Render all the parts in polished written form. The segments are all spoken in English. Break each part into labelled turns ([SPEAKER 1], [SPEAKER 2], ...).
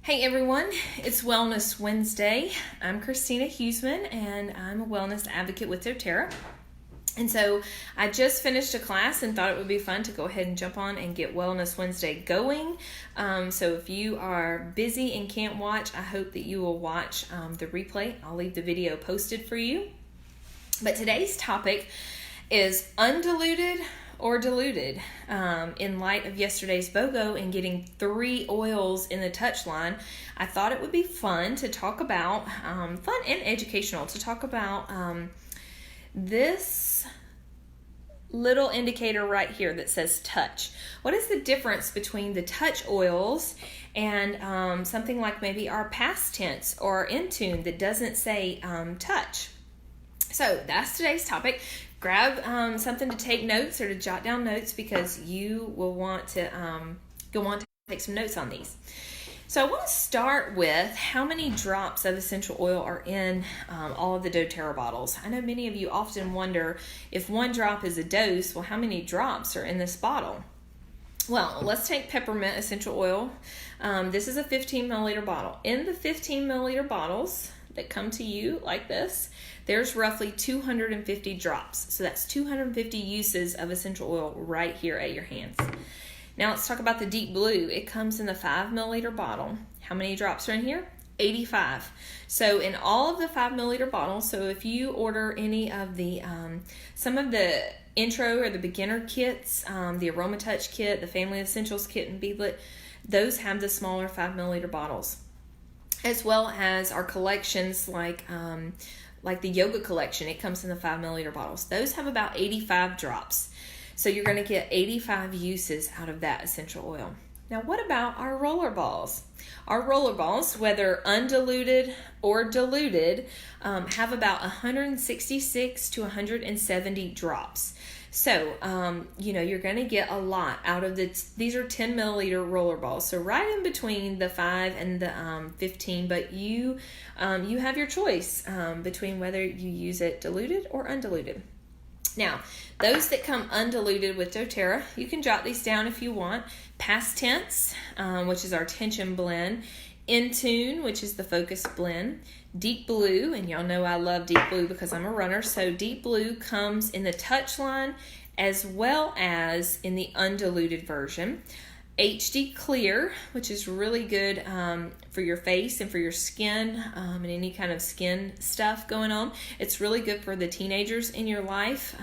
[SPEAKER 1] Hey everyone, it's Wellness Wednesday. I'm Christina Huseman and I'm a wellness advocate with doTERRA. And so I just finished a class and thought it would be fun to go ahead and jump on and get Wellness Wednesday going. So if you are busy and can't watch, I hope that you will watch the replay. I'll leave the video posted for you. But today's topic is undiluted or diluted. In light of yesterday's BOGO and getting 3 oils in the touch line, I thought it would be fun to talk about, fun and educational, to talk about this little indicator right here that says touch. What is the difference between the touch oils and something like maybe our past tense or in tune that doesn't say touch? So that's today's topic. Grab something to take notes or to jot down notes because you will want to go on to take some notes on these. So I want to start with how many drops of essential oil are in all of the doTERRA bottles. I know many of you often wonder if 1 drop is a dose, well, how many drops are in this bottle? Well, let's take peppermint essential oil. This is a 15 milliliter bottle. In the 15 milliliter bottles that come to you like this, there's roughly 250 drops. So that's 250 uses of essential oil right here at your hands. Now let's talk about the deep blue. It comes in the 5 milliliter bottle. How many drops are in here? 85. So in all of the 5 milliliter bottles, so if you order any of the, some of the intro or the beginner kits, the Aroma Touch kit, the Family Essentials kit and beadlet, those have the smaller 5 milliliter bottles, as well as our collections like the yoga collection. It comes in the 5 milliliter bottles. Those have about 85 drops. So you're going to get 85 uses out of that essential oil. Now, what about our rollerballs? Our rollerballs, whether undiluted or diluted, have about 166 to 170 drops. So, you're going to get a lot out of these are 10 milliliter rollerballs. So right in between the 5 and the 15, but you have your choice between whether you use it diluted or undiluted. Now, those that come undiluted with doTERRA, you can jot these down if you want. Past tense, which is our tension blend. In tune, which is the focus blend. Deep blue, and y'all know I love deep blue because I'm a runner. So deep blue comes in the touch line as well as in the undiluted version. HD clear, which is really good for your face and for your skin and any kind of skin stuff going on. It's really good for the teenagers in your life.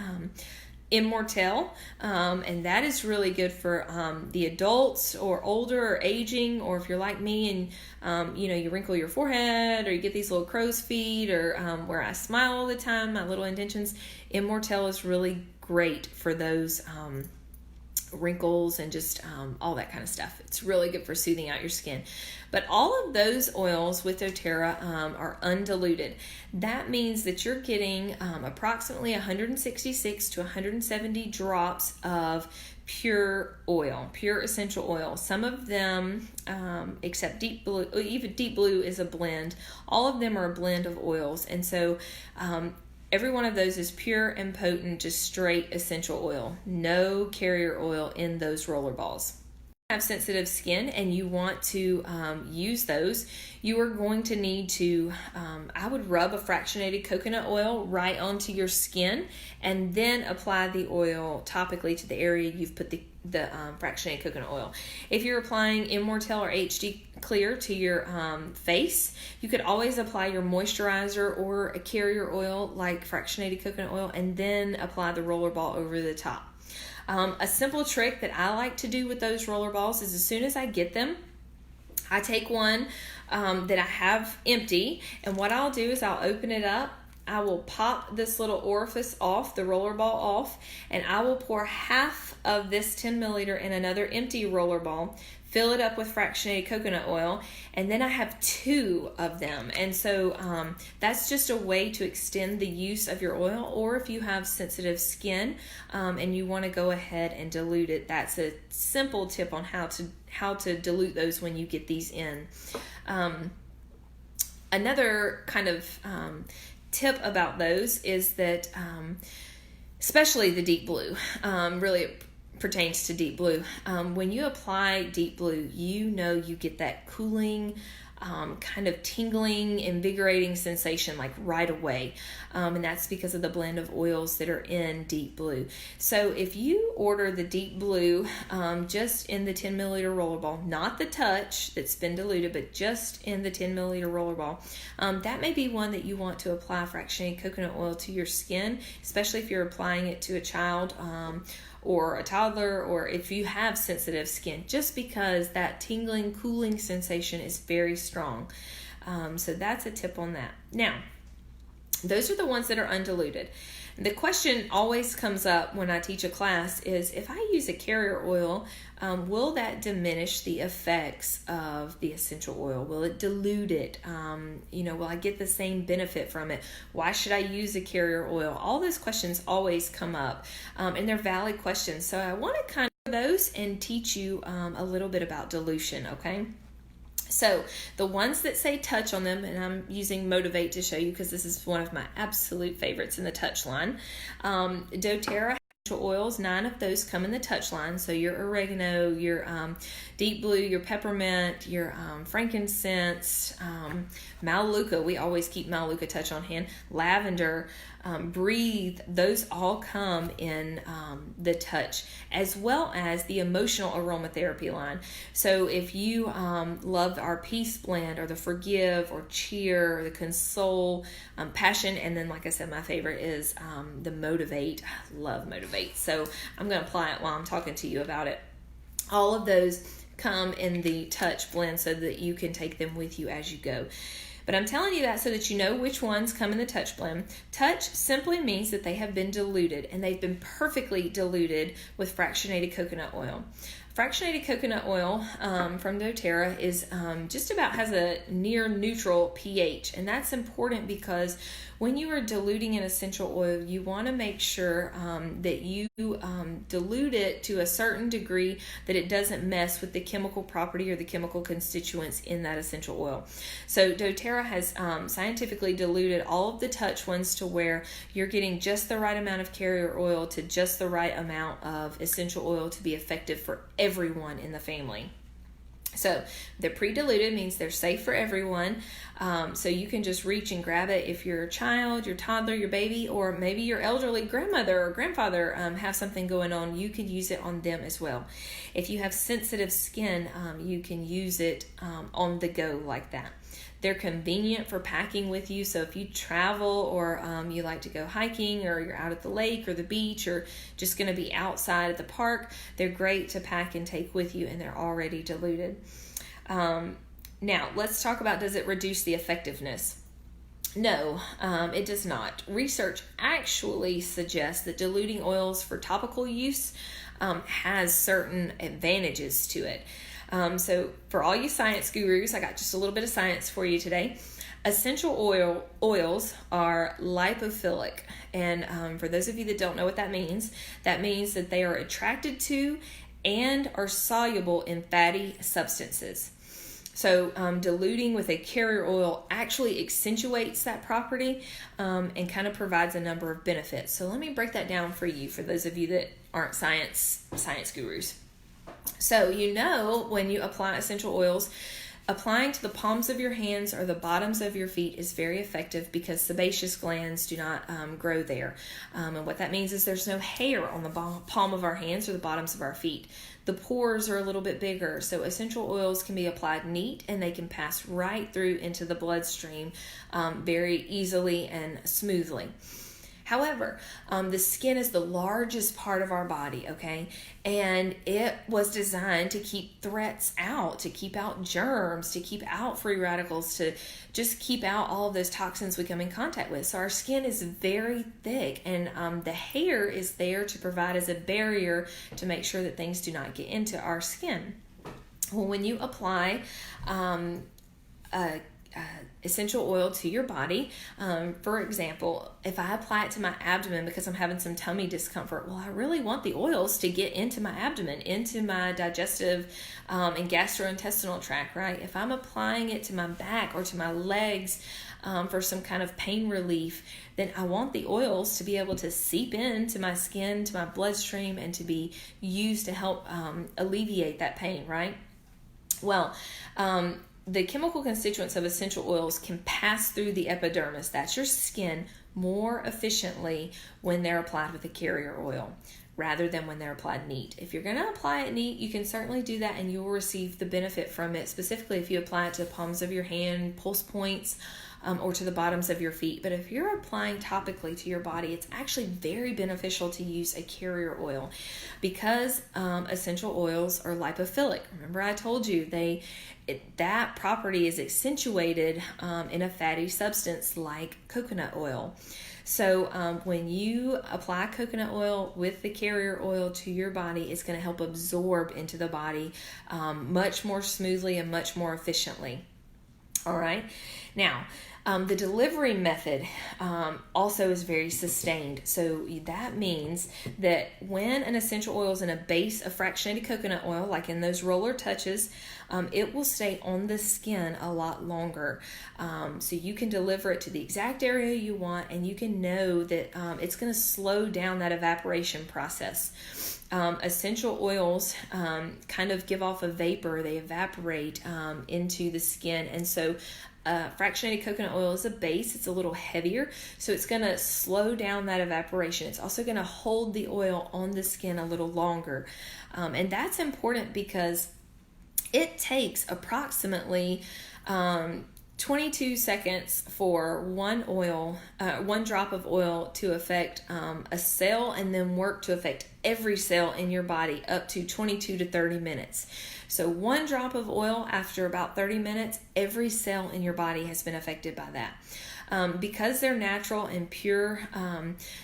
[SPEAKER 1] Immortelle, and that is really good for the adults or older or aging, or if you're like me and you wrinkle your forehead or you get these little crow's feet or where I smile all the time, my little indentions. Immortelle is really great for those wrinkles and just all that kind of stuff. It's really good for soothing out your skin. But all of those oils with doTERRA are undiluted. That means that you're getting approximately 166 to 170 drops of pure oil, pure essential oil. Some of them, except deep blue, even deep blue is a blend. All of them are a blend of oils. And so every one of those is pure and potent, just straight essential oil. No carrier oil in those roller balls. If you have sensitive skin and you want to use those, you are going to need to, I would rub a fractionated coconut oil right onto your skin and then apply the oil topically to the area you've put the fractionated coconut oil. If you're applying Immortelle or HD Clear to your face, you could always apply your moisturizer or a carrier oil like fractionated coconut oil and then apply the rollerball over the top. A simple trick that I like to do with those rollerballs is as soon as I get them, I take one that I have empty, and what I'll do is I'll open it up. I will pop this little orifice off, the rollerball off, and I will pour half of this 10 milliliter in another empty rollerball, fill it up with fractionated coconut oil, and then I have 2 of them. And so that's just a way to extend the use of your oil, or if you have sensitive skin and you want to go ahead and dilute it, that's a simple tip on how to dilute those when you get these in. Another kind of tip about those is that especially the deep blue, really pertains to deep blue. When you apply deep blue, you know you get that cooling, kind of tingling, invigorating sensation like right away. And that's because of the blend of oils that are in deep blue. So if you order the deep blue just in the 10 milliliter rollerball, not the touch that's been diluted, but just in the 10 milliliter rollerball, that may be one that you want to apply fractionated coconut oil to your skin, especially if you're applying it to a child or a toddler, or if you have sensitive skin, just because that tingling, cooling sensation is very strong. So that's a tip on that. Now, those are the ones that are undiluted. The question always comes up when I teach a class is, if I use a carrier oil, will that diminish the effects of the essential oil? Will it dilute it? Will I get the same benefit from it? Why should I use a carrier oil? All those questions always come up, and they're valid questions. So I want to kind of those and teach you a little bit about dilution, okay? So the ones that say touch on them, and I'm using Motivate to show you because this is one of my absolute favorites in the touch line. doTERRA essential oils, 9 of those come in the touch line. So your oregano, your deep blue, your peppermint, your frankincense, Melaleuca, we always keep Melaleuca touch on hand, lavender, breathe, those all come in the touch, as well as the emotional aromatherapy line. So if you love our peace blend, or the forgive, or cheer, or the console, passion, and then like I said, my favorite is the motivate. I love motivate, so I'm going to apply it while I'm talking to you about it. All of those come in the touch blend so that you can take them with you as you go. But I'm telling you that so that you know which ones come in the touch blend. Touch simply means that they have been diluted, and they've been perfectly diluted with fractionated coconut oil. Fractionated coconut oil from doTERRA is just about has a near neutral pH, and that's important because when you are diluting an essential oil, you want to make sure that you dilute it to a certain degree that it doesn't mess with the chemical property or the chemical constituents in that essential oil. So doTERRA has scientifically diluted all of the touch ones to where you're getting just the right amount of carrier oil to just the right amount of essential oil to be effective for everyone in the family. So they're pre-diluted, means they're safe for everyone. So you can just reach and grab it if your child, your toddler, your baby, or maybe your elderly grandmother or grandfather have something going on. You could use it on them as well. If you have sensitive skin, you can use it on the go like that. They're convenient for packing with you. So if you travel, or you like to go hiking, or you're out at the lake or the beach, or just going to be outside at the park, they're great to pack and take with you, and they're already diluted. Now, let's talk about, does it reduce the effectiveness? No, it does not. Research actually suggests that diluting oils for topical use has certain advantages to it. So for all you science gurus, I got just a little bit of science for you today. Essential oils are lipophilic. And for those of you that don't know what that means that they are attracted to and are soluble in fatty substances. So diluting with a carrier oil actually accentuates that property and kind of provides a number of benefits. So let me break that down for you, for those of you that aren't science gurus. So when you apply essential oils, applying to the palms of your hands or the bottoms of your feet is very effective because sebaceous glands do not grow there. And what that means is there's no hair on the palm of our hands or the bottoms of our feet. The pores are a little bit bigger, so essential oils can be applied neat, and they can pass right through into the bloodstream very easily and smoothly. However, the skin is the largest part of our body, okay? And it was designed to keep threats out, to keep out germs, to keep out free radicals, to just keep out all of those toxins we come in contact with. So our skin is very thick, and the hair is there to provide as a barrier to make sure that things do not get into our skin. Well, when you apply essential oil to your body. For example, if I apply it to my abdomen because I'm having some tummy discomfort, well, I really want the oils to get into my abdomen, into my digestive and gastrointestinal tract, right? If I'm applying it to my back or to my legs, for some kind of pain relief, then I want the oils to be able to seep into my skin, to my bloodstream, and to be used to help alleviate that pain, right? Well, the chemical constituents of essential oils can pass through the epidermis, that's your skin, more efficiently when they're applied with a carrier oil rather than when they're applied neat. If you're going to apply it neat, you can certainly do that and you'll receive the benefit from it, specifically if you apply it to the palms of your hand, pulse points, or to the bottoms of your feet. But if you're applying topically to your body, it's actually very beneficial to use a carrier oil because essential oils are lipophilic. Remember I told you that property is accentuated in a fatty substance like coconut oil. So when you apply coconut oil with the carrier oil to your body, it's going to help absorb into the body much more smoothly and much more efficiently. All right. Now, the delivery method also is very sustained. So that means that when an essential oil is in a base of fractionated coconut oil, like in those roller touches, it will stay on the skin a lot longer. So you can deliver it to the exact area you want, and you can know that it's going to slow down that evaporation process. Essential oils kind of give off a vapor. They evaporate into the skin, and so fractionated coconut oil is a base. It's a little heavier, so it's going to slow down that evaporation. It's also going to hold the oil on the skin a little longer, and that's important because it takes approximately 22 seconds for one drop of oil to affect a cell and then work to affect every cell in your body up to 22 to 30 minutes. So one drop of oil, after about 30 minutes, every cell in your body has been affected by that. Because they're natural and pure,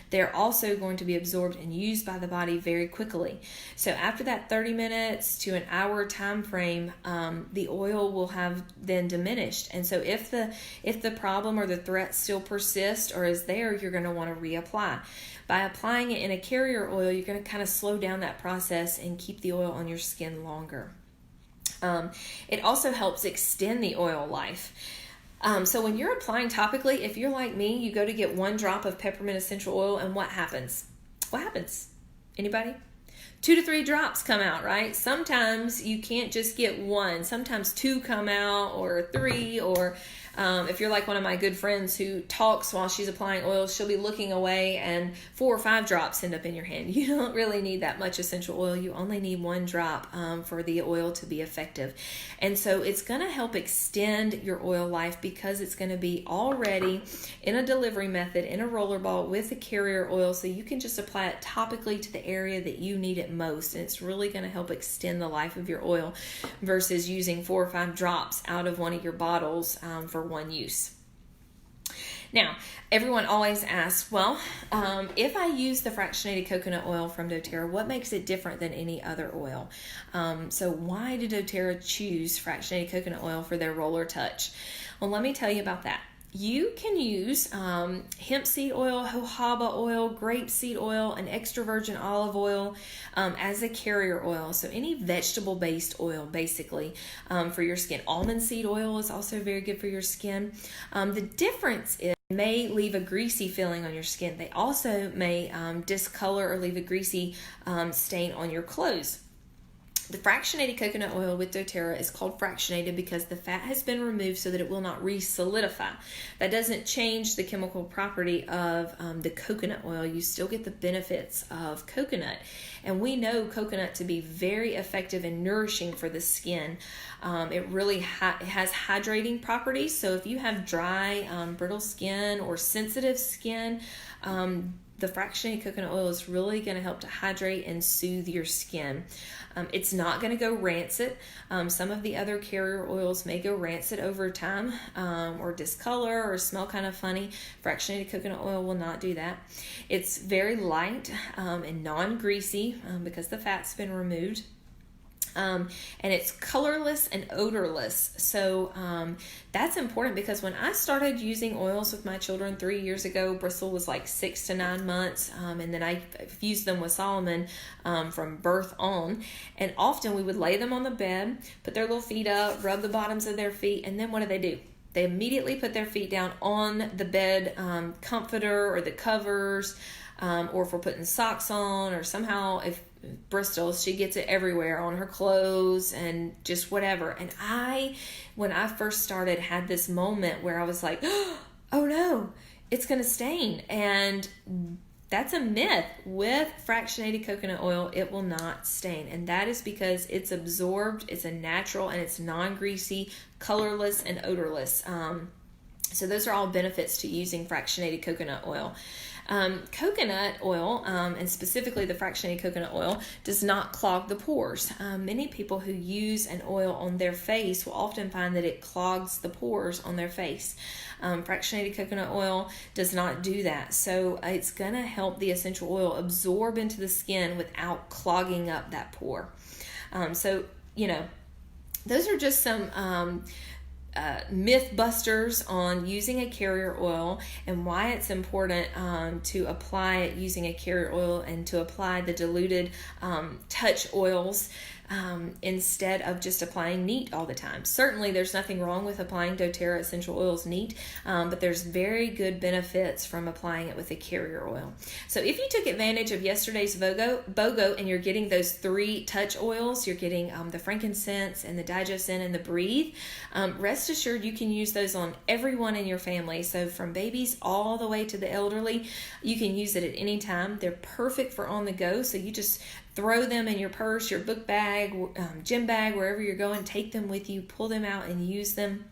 [SPEAKER 1] they're also going to be absorbed and used by the body very quickly. So after that 30 minutes to an hour time frame, the oil will have then diminished. And so if the problem or the threat still persists or is there, you're going to want to reapply. By applying it in a carrier oil, you're going to kind of slow down that process and keep the oil on your skin longer. It also helps extend the oil life. So when you're applying topically, if you're like me, you go to get one drop of peppermint essential oil, and what happens? What happens? Anybody? 2 to 3 drops come out, right? Sometimes you can't just get one. Sometimes 2 come out, or 3, or if you're like one of my good friends who talks while she's applying oils, she'll be looking away and 4 or 5 drops end up in your hand. You don't really need that much essential oil. You only need 1 drop for the oil to be effective. And so it's going to help extend your oil life because it's going to be already in a delivery method, in a rollerball with a carrier oil, so you can just apply it topically to the area that you need it most. And it's really going to help extend the life of your oil versus using 4 or 5 drops out of one of your bottles for one use. Now, everyone always asks, well, if I use the fractionated coconut oil from doTERRA, what makes it different than any other oil? So why did doTERRA choose fractionated coconut oil for their roller touch? Well, let me tell you about that. You can use hemp seed oil, jojoba oil, grape seed oil, and extra virgin olive oil as a carrier oil. So any vegetable-based oil, basically, for your skin. Almond seed oil is also very good for your skin. The difference is it may leave a greasy feeling on your skin. They also may discolor or leave a greasy stain on your clothes. The fractionated coconut oil with doTERRA is called fractionated because the fat has been removed so that it will not re-solidify. That doesn't change the chemical property of the coconut oil. You still get the benefits of coconut. And we know coconut to be very effective and nourishing for the skin. It really has hydrating properties. So if you have dry, brittle skin or sensitive skin, the fractionated coconut oil is really going to help to hydrate and soothe your skin. It's not going to go rancid. Some of the other carrier oils may go rancid over time or discolor or smell kind of funny. Fractionated coconut oil will not do that. It's very light and non-greasy because the fat's been removed. And it's colorless and odorless. So that's important because when I started using oils with my children 3 years ago, Bristol was like 6 to 9 months, and then I used them with Solomon from birth on. And often we would lay them on the bed, put their little feet up, rub the bottoms of their feet, and then what do? They immediately put their feet down on the bed comforter or the covers, or if we're putting socks on, or somehow if Bristol, she gets it everywhere on her clothes and just whatever. And when I first started, had this moment where I was like, oh no, it's going to stain. And that's a myth. With fractionated coconut oil, it will not stain. And that is because it's absorbed, it's a natural, and it's non-greasy, colorless, and odorless. So those are all benefits to using fractionated coconut oil. Coconut oil, and specifically the fractionated coconut oil, does not clog the pores. Many people who use an oil on their face will often find that it clogs the pores on their face. Fractionated coconut oil does not do that. So it's going to help the essential oil absorb into the skin without clogging up that pore. So, those are just some myth busters on using a carrier oil and why it's important to apply it using a carrier oil and to apply the diluted touch oils instead of just applying neat all the time. Certainly there's nothing wrong with applying doTERRA essential oils neat, but there's very good benefits from applying it with a carrier oil. So if you took advantage of yesterday's BOGO and you're getting those 3 touch oils, you're getting the frankincense and the digoxin and the breathe, rest assured you can use those on everyone in your family. So from babies all the way to the elderly, you can use it at any time. They're perfect for on the go, so you just throw them in your purse, your book bag, gym bag, wherever you're going. Take them with you, pull them out and use them.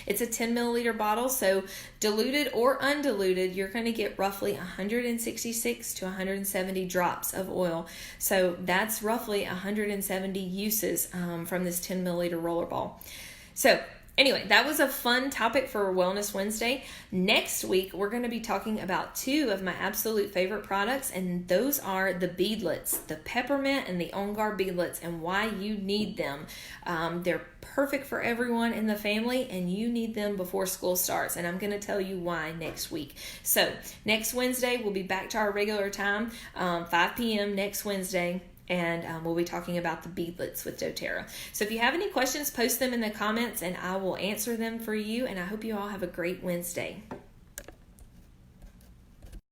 [SPEAKER 1] It's a 10 milliliter bottle, so diluted or undiluted, you're going to get roughly 166 to 170 drops of oil. So that's roughly 170 uses from this 10 milliliter rollerball. So anyway, that was a fun topic for Wellness Wednesday. Next week, we're going to be talking about 2 of my absolute favorite products, and those are the beadlets, the peppermint and the On Guard beadlets, and why you need them. They're perfect for everyone in the family, and you need them before school starts, and I'm going to tell you why next week. So next Wednesday, we'll be back to our regular time, 5 p.m. next Wednesday. And we'll be talking about the beadlets with doTERRA. So if you have any questions, post them in the comments and I will answer them for you. And I hope you all have a great Wednesday.